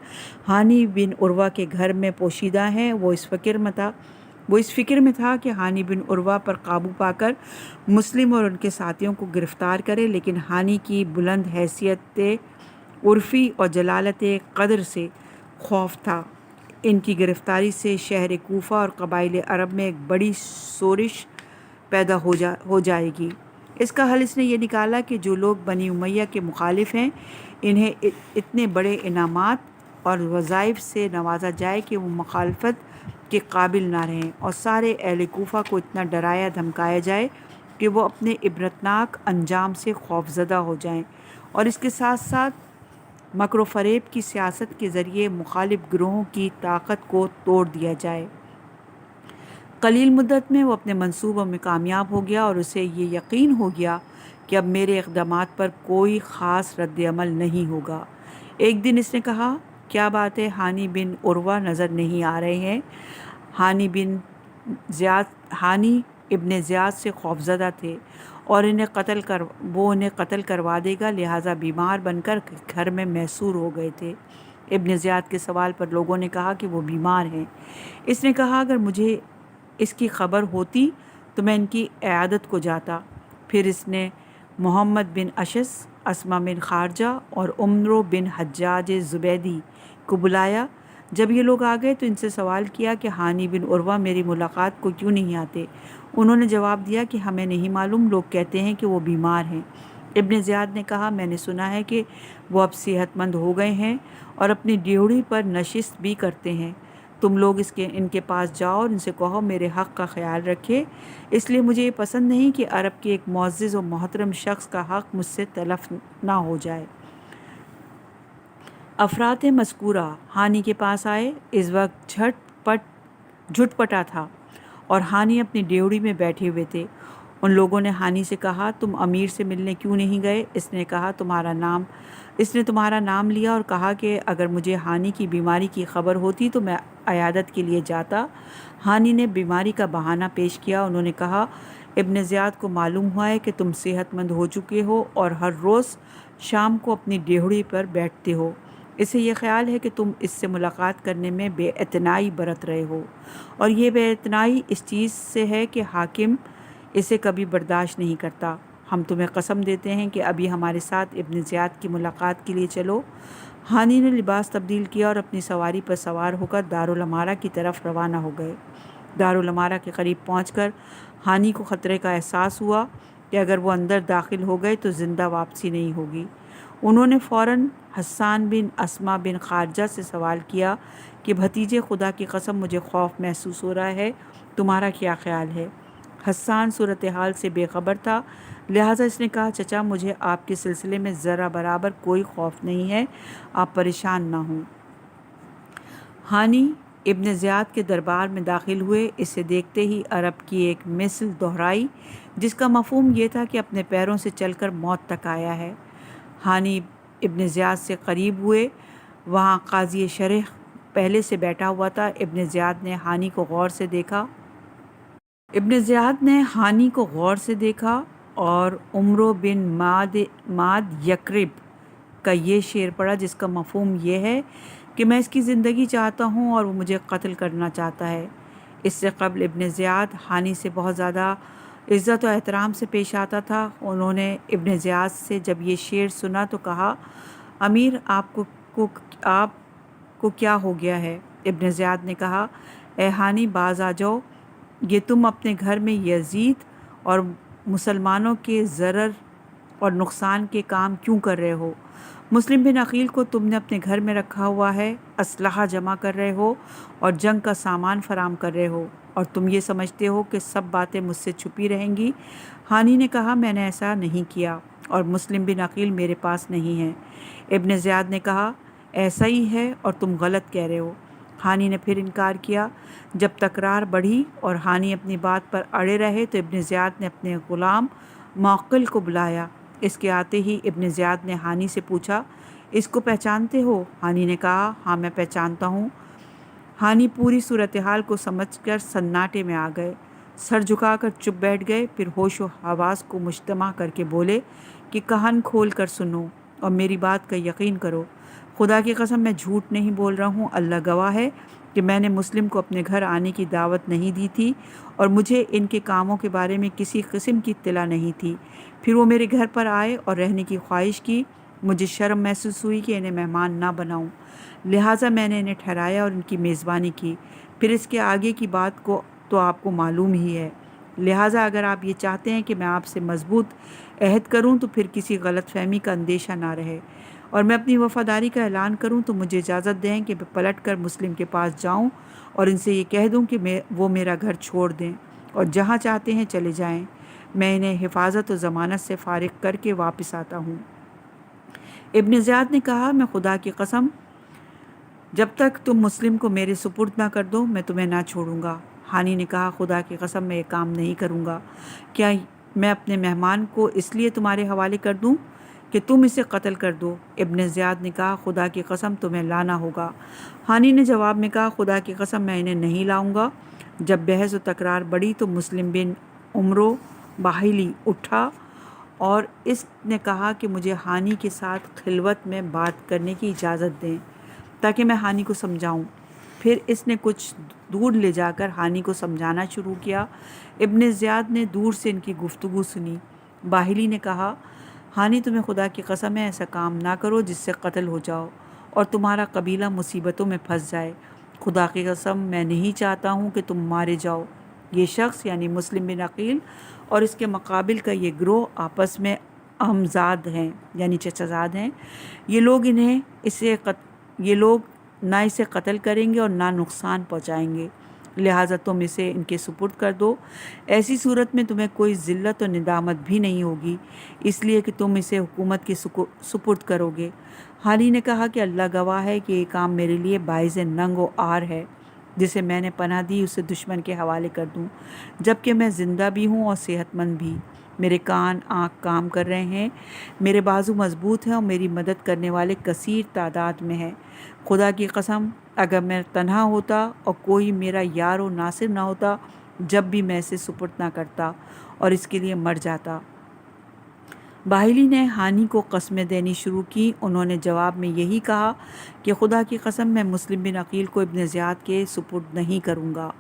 ہانی بن عروہ کے گھر میں پوشیدہ ہیں۔ وہ اس فکر میں تھا کہ ہانی بن عروہ پر قابو پا کر مسلم اور ان کے ساتھیوں کو گرفتار کرے، لیکن ہانی کی بلند حیثیت عرفی اور جلالت قدر سے خوف تھا۔ ان کی گرفتاری سے شہر کوفہ اور قبائل عرب میں ایک بڑی شورش پیدا ہو جائے گی۔ اس کا حل اس نے یہ نکالا کہ جو لوگ بنی امیہ کے مخالف ہیں انہیں اتنے بڑے انعامات اور وظائف سے نوازا جائے کہ وہ مخالفت کے قابل نہ رہیں، اور سارے اہل کوفہ کو اتنا ڈرایا دھمکایا جائے کہ وہ اپنے عبرتناک انجام سے خوفزدہ ہو جائیں، اور اس کے ساتھ ساتھ مکر و فریب کی سیاست کے ذریعے مخالف گروہوں کی طاقت کو توڑ دیا جائے۔ قلیل مدت میں وہ اپنے منصوبوں میں کامیاب ہو گیا اور اسے یہ یقین ہو گیا کہ اب میرے اقدامات پر کوئی خاص رد عمل نہیں ہوگا۔ ایک دن اس نے کہا، کیا بات ہے، ہانی بن عروہ نظر نہیں آ رہے ہیں؟ ہانی ابن زیاد سے خوفزدہ تھے اور وہ انہیں قتل کروا دے گا، لہٰذا بیمار بن کر گھر میں محصور ہو گئے تھے۔ ابن زیاد کے سوال پر لوگوں نے کہا کہ وہ بیمار ہیں۔ اس نے کہا اگر مجھے اس کی خبر ہوتی تو میں ان کی عیادت کو جاتا۔ پھر اس نے محمد بن اشس، اسما بن خارجہ اور عمرو بن حجاج زبیدی کو بلایا۔ جب یہ لوگ آ گئے تو ان سے سوال کیا کہ ہانی بن عروہ میری ملاقات کو کیوں نہیں آتے؟ انہوں نے جواب دیا کہ ہمیں نہیں معلوم، لوگ کہتے ہیں کہ وہ بیمار ہیں۔ ابن زیاد نے کہا میں نے سنا ہے کہ وہ اب صحت مند ہو گئے ہیں اور اپنی ڈیوڑی پر نشست بھی کرتے ہیں۔ تم لوگ ان کے پاس جاؤ اور ان سے کہو میرے حق کا خیال رکھے، اس لیے مجھے یہ پسند نہیں کہ عرب کے ایک معزز و محترم شخص کا حق مجھ سے تلف نہ ہو جائے۔ افراد مذکورہ ہانی کے پاس آئے۔ اس وقت جھٹ پٹا تھا اور ہانی اپنی ڈیوڑی میں بیٹھے ہوئے تھے۔ ان لوگوں نے ہانی سے کہا تم امیر سے ملنے کیوں نہیں گئے؟ اس نے تمہارا نام لیا اور کہا کہ اگر مجھے ہانی کی بیماری کی خبر ہوتی تو میں عیادت کے لیے جاتا۔ ہانی نے بیماری کا بہانہ پیش کیا۔ انہوں نے کہا ابن زیاد کو معلوم ہوا ہے کہ تم صحت مند ہو چکے ہو اور ہر روز شام کو اپنی ڈیوڑی پر بیٹھتے ہو۔ اسے یہ خیال ہے کہ تم اس سے ملاقات کرنے میں بے اعتنائی برت رہے ہو، اور یہ بے اعتنائی اس چیز سے ہے کہ حاکم اسے کبھی برداشت نہیں کرتا۔ ہم تمہیں قسم دیتے ہیں کہ ابھی ہمارے ساتھ ابن زیاد کی ملاقات کے لیے چلو۔ ہانی نے لباس تبدیل کیا اور اپنی سواری پر سوار ہو کر دارالامارہ کی طرف روانہ ہو گئے۔ دارالامارہ کے قریب پہنچ کر ہانی کو خطرے کا احساس ہوا کہ اگر وہ اندر داخل ہو گئے تو زندہ واپسی نہیں ہوگی۔ انہوں نے فوراً حسان بن اسما بن خارجہ سے سوال کیا کہ بھتیجے، خدا کی قسم مجھے خوف محسوس ہو رہا ہے، تمہارا کیا خیال ہے؟ حسان صورتحال سے بے خبر تھا، لہٰذا اس نے کہا، چچا مجھے آپ کے سلسلے میں ذرا برابر کوئی خوف نہیں ہے، آپ پریشان نہ ہوں۔ ہانی ابن زیاد کے دربار میں داخل ہوئے۔ اسے دیکھتے ہی عرب کی ایک مثل دہرائی جس کا مفہوم یہ تھا کہ اپنے پیروں سے چل کر موت تک آیا ہے۔ ہانی ابن زیاد سے قریب ہوئے۔ وہاں قاضی شرح پہلے سے بیٹھا ہوا تھا۔ ابن زیاد نے ہانی کو غور سے دیکھا اور عمرو بن ماد یکرب کا یہ شعر پڑھا جس کا مفہوم یہ ہے کہ میں اس کی زندگی چاہتا ہوں اور وہ مجھے قتل کرنا چاہتا ہے۔ اس سے قبل ابن زیاد ہانی سے بہت زیادہ عزت و احترام سے پیش آتا تھا۔ انہوں نے ابن زیاد سے جب یہ شعر سنا تو کہا، امیر آپ کو کیا ہو گیا ہے؟ ابن زیاد نے کہا، اے ہانی باز آ جاؤ، یہ تم اپنے گھر میں یزید اور مسلمانوں کے ضرر اور نقصان کے کام کیوں کر رہے ہو؟ مسلم بن عقیل کو تم نے اپنے گھر میں رکھا ہوا ہے، اسلحہ جمع کر رہے ہو اور جنگ کا سامان فراہم کر رہے ہو، اور تم یہ سمجھتے ہو کہ سب باتیں مجھ سے چھپی رہیں گی۔ ہانی نے کہا، میں نے ایسا نہیں کیا اور مسلم بن عقیل میرے پاس نہیں ہے۔ ابن زیاد نے کہا، ایسا ہی ہے اور تم غلط کہہ رہے ہو۔ ہانی نے پھر انکار کیا۔ جب تکرار بڑھی اور ہانی اپنی بات پر اڑے رہے تو ابن زیاد نے اپنے غلام معقل کو بلایا۔ اس کے آتے ہی ابن زیاد نے ہانی سے پوچھا، اس کو پہچانتے ہو؟ ہانی نے کہا، ہاں میں پہچانتا ہوں۔ ہانی پوری صورتحال کو سمجھ کر سناٹے میں آ گئے، سر جھکا کر چپ بیٹھ گئے، پھر ہوش و حواس کو مجتمع کر کے بولے کہ کان کھول کر سنو اور میری بات کا یقین کرو۔ خدا کی قسم میں جھوٹ نہیں بول رہا ہوں، اللہ گواہ ہے کہ میں نے مسلم کو اپنے گھر آنے کی دعوت نہیں دی تھی اور مجھے ان کے کاموں کے بارے میں کسی قسم کی اطلاع نہیں تھی۔ پھر وہ میرے گھر پر آئے اور رہنے کی خواہش کی۔ مجھے شرم محسوس ہوئی کہ انہیں مہمان نہ بناؤں، لہٰذا میں نے انہیں ٹھہرایا اور ان کی میزبانی کی۔ پھر اس کے آگے کی بات کو تو آپ کو معلوم ہی ہے، لہٰذا اگر آپ یہ چاہتے ہیں کہ میں آپ سے مضبوط عہد کروں تو پھر کسی غلط فہمی کا اندیشہ نہ رہے، اور میں اپنی وفاداری کا اعلان کروں تو مجھے اجازت دیں کہ میں پلٹ کر مسلم کے پاس جاؤں اور ان سے یہ کہہ دوں کہ وہ میرا گھر چھوڑ دیں اور جہاں چاہتے ہیں چلے جائیں، میں انہیں حفاظت و ضمانت سے فارغ کر کے واپس آتا ہوں۔ ابن زیاد نے کہا، میں خدا کی قسم جب تک تم مسلم کو میرے سپرد نہ کر دو میں تمہیں نہ چھوڑوں گا۔ ہانی نے کہا، خدا کی قسم میں یہ کام نہیں کروں گا۔ کیا میں اپنے مہمان کو اس لیے تمہارے حوالے کر دوں کہ تم اسے قتل کر دو؟ ابن زیاد نے کہا، خدا کی قسم تمہیں لانا ہوگا۔ ہانی نے جواب میں کہا، خدا کی قسم میں انہیں نہیں لاؤں گا۔ جب بحث و تکرار بڑھی تو مسلم بن عمرو باہلی اٹھا اور اس نے کہا کہ مجھے ہانی کے ساتھ خلوت میں بات کرنے کی اجازت دیں تاکہ میں ہانی کو سمجھاؤں۔ پھر اس نے کچھ دور لے جا کر ہانی کو سمجھانا شروع کیا۔ ابن زیاد نے دور سے ان کی گفتگو سنی۔ باہلی نے کہا، ہانی تمہیں خدا کی قسم ہے ایسا کام نہ کرو جس سے قتل ہو جاؤ اور تمہارا قبیلہ مصیبتوں میں پھنس جائے۔ خدا کی قسم میں نہیں چاہتا ہوں کہ تم مارے جاؤ۔ یہ شخص یعنی مسلم بن عقیل اور اس کے مقابل کا یہ گروہ آپس میں عمزاد ہیں یعنی چچا زاد ہیں۔ یہ لوگ نہ اسے قتل کریں گے اور نہ نقصان پہنچائیں گے، لہٰذا تم اسے ان کے سپرد کر دو۔ ایسی صورت میں تمہیں کوئی ذلت و ندامت بھی نہیں ہوگی، اس لیے کہ تم اسے حکومت کے سپرد کرو گے۔ ہانی نے کہا کہ اللہ گواہ ہے کہ یہ کام میرے لیے باعث ننگ و عار ہے، جسے میں نے پناہ دی اسے دشمن کے حوالے کر دوں، جبکہ میں زندہ بھی ہوں اور صحت مند بھی۔ میرے کان آنکھ کام کر رہے ہیں، میرے بازو مضبوط ہیں اور میری مدد کرنے والے کثیر تعداد میں ہیں۔ خدا کی قسم اگر میں تنہا ہوتا اور کوئی میرا یار و ناصر نہ ہوتا جب بھی میں اسے سپرد نہ کرتا اور اس کے لیے مر جاتا۔ باہلی نے ہانی کو قسمیں دینی شروع کی۔ انہوں نے جواب میں یہی کہا کہ خدا کی قسم میں مسلم بن عقیل کو ابن زیاد کے سپرد نہیں کروں گا۔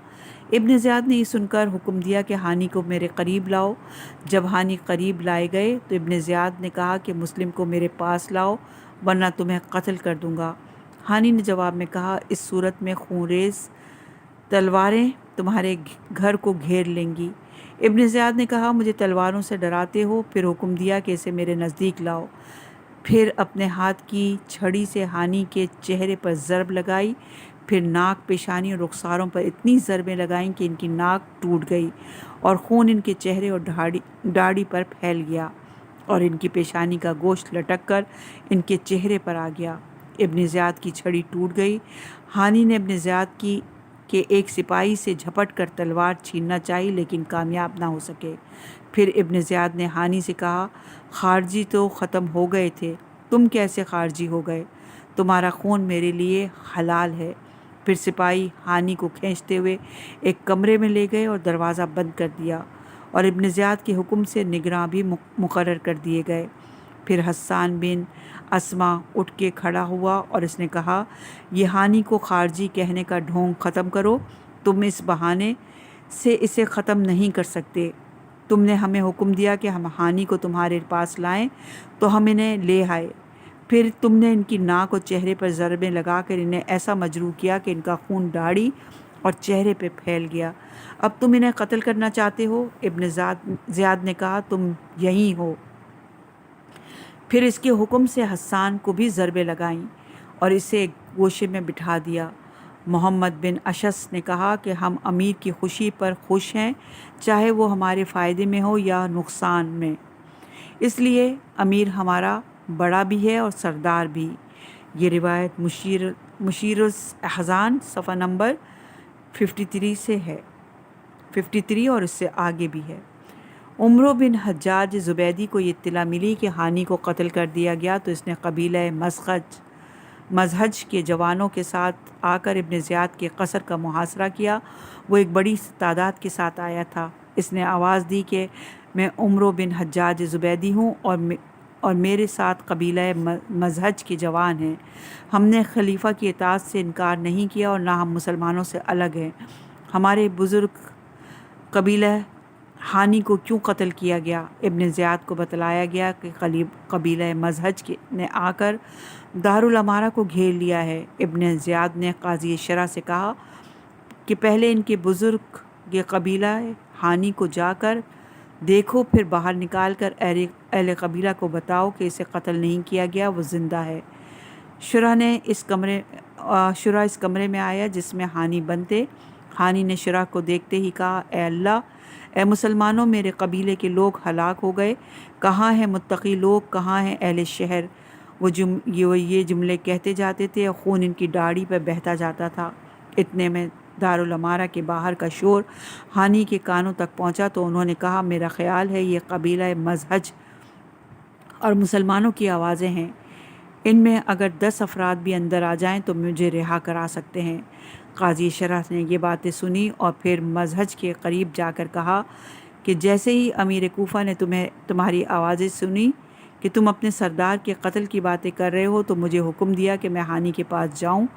ابن زیاد نے یہ سن کر حکم دیا کہ ہانی کو میرے قریب لاؤ۔ جب ہانی قریب لائے گئے تو ابن زیاد نے کہا کہ مسلم کو میرے پاس لاؤ ورنہ تمہیں قتل کر دوں گا۔ ہانی نے جواب میں کہا اس صورت میں خونریز تلواریں تمہارے گھر کو گھیر لیں گی۔ ابن زیاد نے کہا مجھے تلواروں سے ڈراتے ہو؟ پھر حکم دیا کہ اسے میرے نزدیک لاؤ۔ پھر اپنے ہاتھ کی چھڑی سے ہانی کے چہرے پر ضرب لگائی، پھر ناک، پیشانی اور رخساروں پر اتنی ضربیں لگائیں کہ ان کی ناک ٹوٹ گئی اور خون ان کے چہرے اور داڑھی پر پھیل گیا اور ان کی پیشانی کا گوشت لٹک کر ان کے چہرے پر آ گیا۔ ابن زیاد کی چھڑی ٹوٹ گئی۔ ہانی نے ابن زیاد کے ایک سپاہی سے جھپٹ کر تلوار چھیننا چاہی لیکن کامیاب نہ ہو سکے۔ پھر ابن زیاد نے ہانی سے کہا خارجی تو ختم ہو گئے تھے، تم کیسے خارجی ہو گئے؟ تمہارا خون میرے لیے حلال ہے۔ پھر سپاہی ہانی کو کھینچتے ہوئے ایک کمرے میں لے گئے اور دروازہ بند کر دیا اور ابن زیاد کے حکم سے نگراں بھی مقرر کر دیے گئے۔ پھر حسان بن اسما اٹھ کے کھڑا ہوا اور اس نے کہا یہ ہانی کو خارجی کہنے کا ڈھونگ ختم کرو، تم اس بہانے سے اسے ختم نہیں کر سکتے۔ تم نے ہمیں حکم دیا کہ ہم ہانی کو تمہارے پاس لائیں تو ہم انہیں لے آئے، پھر تم نے ان کی ناک اور چہرے پر ضربیں لگا کر انہیں ایسا مجروح کیا کہ ان کا خون داڑھی اور چہرے پہ پھیل گیا، اب تم انہیں قتل کرنا چاہتے ہو؟ ابن زیاد نے کہا تم یہیں ہو۔ پھر اس کے حکم سے حسان کو بھی ضربیں لگائیں اور اسے ایک گوشے میں بٹھا دیا۔ محمد بن اشس نے کہا کہ ہم امیر کی خوشی پر خوش ہیں، چاہے وہ ہمارے فائدے میں ہو یا نقصان میں، اس لیے امیر ہمارا بڑا بھی ہے اور سردار بھی۔ یہ روایت مشیر الاحزان صفحہ نمبر 53 سے ہے، 53 اور اس سے آگے بھی ہے۔ عمرو بن حجاج زبیدی کو یہ اطلاع ملی کہ ہانی کو قتل کر دیا گیا تو اس نے قبیلہ مزہج کے جوانوں کے ساتھ آ کر ابن زیاد کے قصر کا محاصرہ کیا۔ وہ ایک بڑی تعداد کے ساتھ آیا تھا۔ اس نے آواز دی کہ میں عمرو بن حجاج زبیدی ہوں اور میرے ساتھ قبیلہ مزہج کے جوان ہیں۔ ہم نے خلیفہ کی اطاعت سے انکار نہیں کیا اور نہ ہم مسلمانوں سے الگ ہیں۔ ہمارے بزرگ قبیلہ ہانی کو کیوں قتل کیا گیا؟ ابن زیاد کو بتلایا گیا کہ قبیلہ مزہج نے آ کر دارالامارہ کو گھیر لیا ہے۔ ابن زیاد نے قاضی شرح سے کہا کہ پہلے ان کے بزرگ یہ قبیلہ ہانی کو جا کر دیکھو، پھر باہر نکال کر اہل قبیلہ کو بتاؤ کہ اسے قتل نہیں کیا گیا، وہ زندہ ہے۔ شرح اس کمرے میں آیا جس میں ہانی بند تھے۔ ہانی نے شرح کو دیکھتے ہی کہا اے اللہ، اے مسلمانوں، میرے قبیلے کے لوگ ہلاک ہو گئے، کہاں ہیں متقی لوگ، کہاں ہیں اہل شہر؟ وہ یہ جملے کہتے جاتے تھے اور خون ان کی داڑھی پر بہتا جاتا تھا۔ اتنے میں دارالامارہ کے باہر کا شور ہانی کے کانوں تک پہنچا تو انہوں نے کہا میرا خیال ہے یہ قبیلہ مزہج اور مسلمانوں کی آوازیں ہیں، ان میں اگر 10 افراد بھی اندر آ جائیں تو مجھے رہا کرا سکتے ہیں۔ قاضی شرح نے یہ باتیں سنی اور پھر مزہج کے قریب جا کر کہا کہ جیسے ہی امیر کوفہ نے تمہاری آوازیں سنی کہ تم اپنے سردار کے قتل کی باتیں کر رہے ہو تو مجھے حکم دیا کہ میں ہانی کے پاس جاؤں۔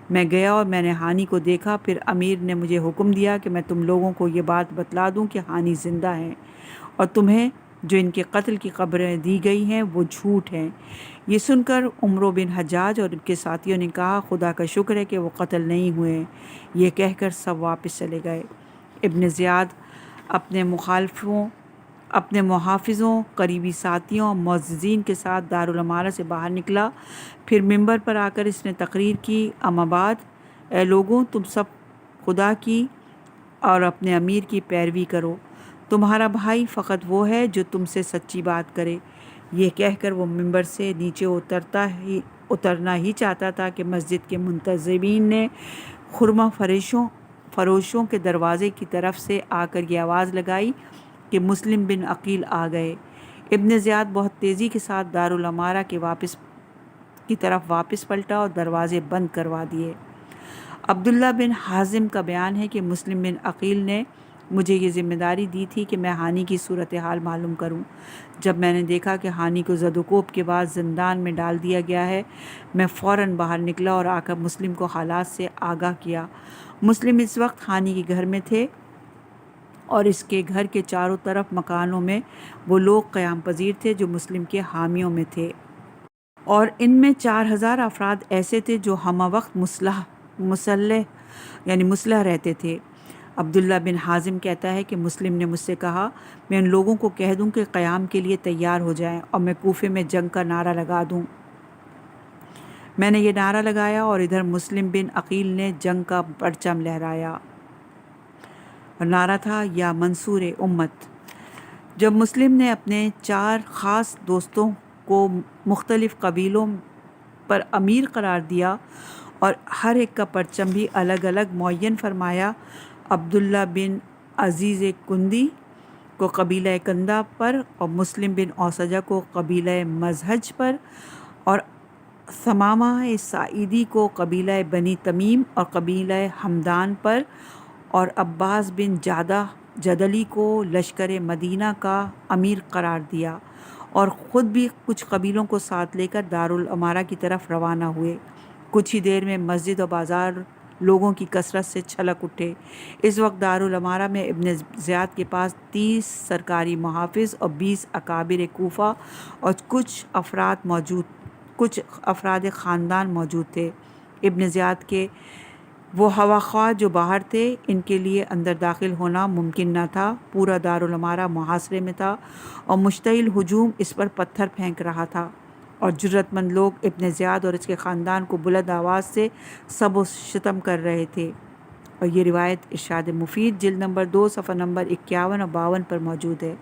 میں گیا اور میں نے ہانی کو دیکھا، پھر امیر نے مجھے حکم دیا کہ میں تم لوگوں کو یہ بات بتلا دوں کہ ہانی زندہ ہیں اور تمہیں جو ان کے قتل کی خبریں دی گئی ہیں وہ جھوٹ ہیں۔ یہ سن کر عمرو بن حجاج اور ان کے ساتھیوں نے کہا خدا کا شکر ہے کہ وہ قتل نہیں ہوئے۔ یہ کہہ کر سب واپس چلے گئے۔ ابن زیاد اپنے محافظوں، قریبی ساتھیوں اور معززین کے ساتھ دارالامارہ سے باہر نکلا۔ پھر ممبر پر آ کر اس نے تقریر کی اما بعد، اے لوگوں، تم سب خدا کی اور اپنے امیر کی پیروی کرو، تمہارا بھائی فقط وہ ہے جو تم سے سچی بات کرے۔ یہ کہہ کر وہ ممبر سے نیچے اترنا ہی چاہتا تھا کہ مسجد کے منتظمین نے خرما فروشوں کے دروازے کی طرف سے آ کر یہ آواز لگائی کہ مسلم بن عقیل آ گئے۔ ابن زیاد بہت تیزی کے ساتھ دارالامارہ کی طرف واپس پلٹا اور دروازے بند کروا دیے۔ عبداللہ بن حازم کا بیان ہے کہ مسلم بن عقیل نے مجھے یہ ذمہ داری دی تھی کہ میں ہانی کی صورتحال معلوم کروں۔ جب میں نے دیکھا کہ ہانی کو زد و کوب کے بعد زندان میں ڈال دیا گیا ہے، میں فوراً باہر نکلا اور آ کر مسلم کو حالات سے آگاہ کیا۔ مسلم اس وقت خانی کے گھر میں تھے اور اس کے گھر کے چاروں طرف مکانوں میں وہ لوگ قیام پذیر تھے جو مسلم کے حامیوں میں تھے، اور ان میں 4000 افراد ایسے تھے جو ہمہ وقت مسلح رہتے تھے۔ عبداللہ بن حازم کہتا ہے کہ مسلم نے مجھ سے کہا میں ان لوگوں کو کہہ دوں کہ قیام کے لیے تیار ہو جائیں اور میں کوفے میں جنگ کا نعرہ لگا دوں۔ میں نے یہ نعرہ لگایا اور ادھر مسلم بن عقیل نے جنگ کا پرچم لہرایا اور نعرہ تھا یا منصور امت۔ جب مسلم نے اپنے 4 خاص دوستوں کو مختلف قبیلوں پر امیر قرار دیا اور ہر ایک کا پرچم بھی الگ الگ معین فرمایا، عبداللہ بن عزیز کندی کو قبیلہ کندہ پر اور مسلم بن اوسجہ کو قبیلہ مزہج پر اور ثمامہ سعیدی کو قبیلہ بنی تمیم اور قبیلہ حمدان پر اور عباس بن جادہ جدلی کو لشکر مدینہ کا امیر قرار دیا اور خود بھی کچھ قبیلوں کو ساتھ لے کر دارالامارہ کی طرف روانہ ہوئے۔ کچھ ہی دیر میں مسجد و بازار لوگوں کی کثرت سے چھلک اٹھے۔ اس وقت دارالامارہ میں ابن زیاد کے پاس 30 سرکاری محافظ اور 20 اکابر کوفہ اور کچھ افراد خاندان موجود تھے۔ ابن زیاد کے وہ ہواخواہ جو باہر تھے، ان کے لیے اندر داخل ہونا ممکن نہ تھا۔ پورا دارالامارہ محاصرے میں تھا اور مشتعل ہجوم اس پر پتھر پھینک رہا تھا اور جرأت مند لوگ ابن زیاد اور اس کے خاندان کو بلند آواز سے سب و شتم کر رہے تھے۔ اور یہ روایت ارشاد مفید جلد نمبر 2 صفحہ نمبر 51 اور 52 پر موجود ہے۔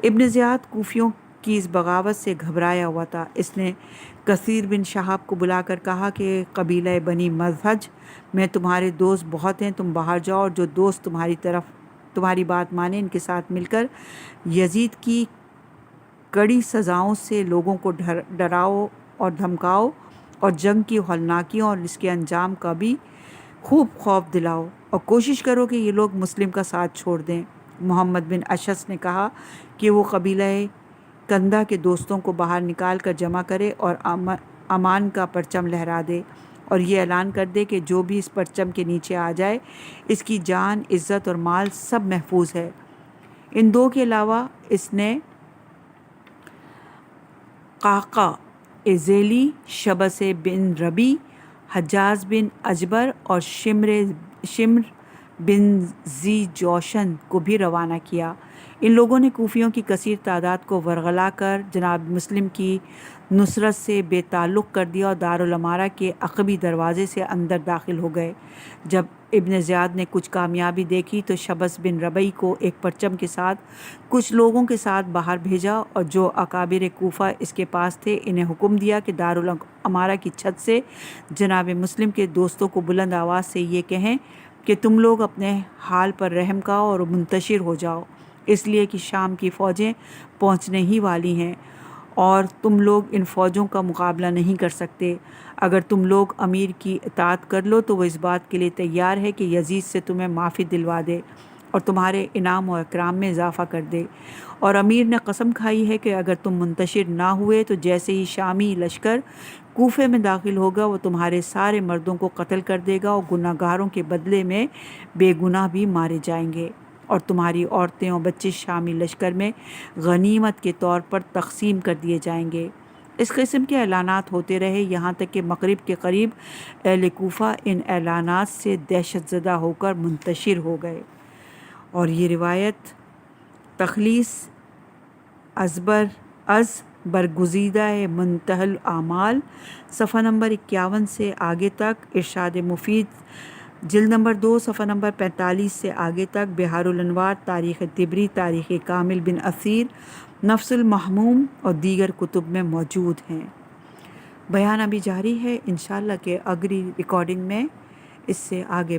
ابن زیاد کوفیوں کی اس بغاوت سے گھبرایا ہوا تھا۔ اس نے کثیر بن شہاب کو بلا کر کہا کہ قبیلہ بنی مزہج میں تمہارے دوست بہت ہیں، تم باہر جاؤ اور جو دوست تمہاری بات مانے ان کے ساتھ مل کر یزید کی کڑی سزاؤں سے لوگوں کو ڈراؤ اور دھمکاؤ اور جنگ کی ہولناکیوں اور اس کے انجام کا بھی خوب خوف دلاؤ اور کوشش کرو کہ یہ لوگ مسلم کا ساتھ چھوڑ دیں۔ محمد بن اشعث نے کہا کہ وہ قبیلہ کندہ کے دوستوں کو باہر نکال کر جمع کرے اور امان کا پرچم لہرا دے اور یہ اعلان کر دے کہ جو بھی اس پرچم کے نیچے آ جائے اس کی جان، عزت اور مال سب محفوظ ہے۔ ان 2 کے علاوہ اس نے قعقاع ذیلی، شبس بن ربی، حجاز بن اجبر اور شمر بن ذی جوشن کو بھی روانہ کیا۔ ان لوگوں نے کوفیوں کی کثیر تعداد کو ورغلا کر جناب مسلم کی نصرت سے بے تعلق کر دیا اور دارالامارہ کے عقبی دروازے سے اندر داخل ہو گئے۔ جب ابن زیاد نے کچھ کامیابی دیکھی تو شبس بن ربی کو ایک پرچم کے ساتھ کچھ لوگوں کے ساتھ باہر بھیجا اور جو اکابر کوفہ اس کے پاس تھے انہیں حکم دیا کہ دارالامارہ کی چھت سے جناب مسلم کے دوستوں کو بلند آواز سے یہ کہیں کہ تم لوگ اپنے حال پر رحم کھاؤ اور منتشر ہو جاؤ، اس لیے کہ شام کی فوجیں پہنچنے ہی والی ہیں اور تم لوگ ان فوجوں کا مقابلہ نہیں کر سکتے۔ اگر تم لوگ امیر کی اطاعت کر لو تو وہ اس بات کے لیے تیار ہے کہ یزید سے تمہیں معافی دلوا دے اور تمہارے انعام و اکرام میں اضافہ کر دے، اور امیر نے قسم کھائی ہے کہ اگر تم منتشر نہ ہوئے تو جیسے ہی شامی لشکر کوفے میں داخل ہوگا وہ تمہارے سارے مردوں کو قتل کر دے گا اور گناہ گاروں کے بدلے میں بے گناہ بھی مارے جائیں گے، اور تمہاری عورتیں اور بچے شامی لشکر میں غنیمت کے طور پر تقسیم کر دیے جائیں گے۔ اس قسم کے اعلانات ہوتے رہے یہاں تک کہ مغرب کے قریب اہل کوفہ ان اعلانات سے دہشت زدہ ہو کر منتشر ہو گئے۔ اور یہ روایت تخلیص از برگزیدہ منتہی الاعمال صفحہ نمبر 51 سے آگے تک، ارشاد مفید جلد نمبر 2 صفحہ نمبر 45 سے آگے تک، بحار الانوار، تاریخ طبری، تاریخ کامل بن اثیر، نفس المحموم اور دیگر کتب میں موجود ہیں۔ بیان ابھی جاری ہے، انشاءاللہ کہ اگلی ریکارڈنگ میں اس سے آگے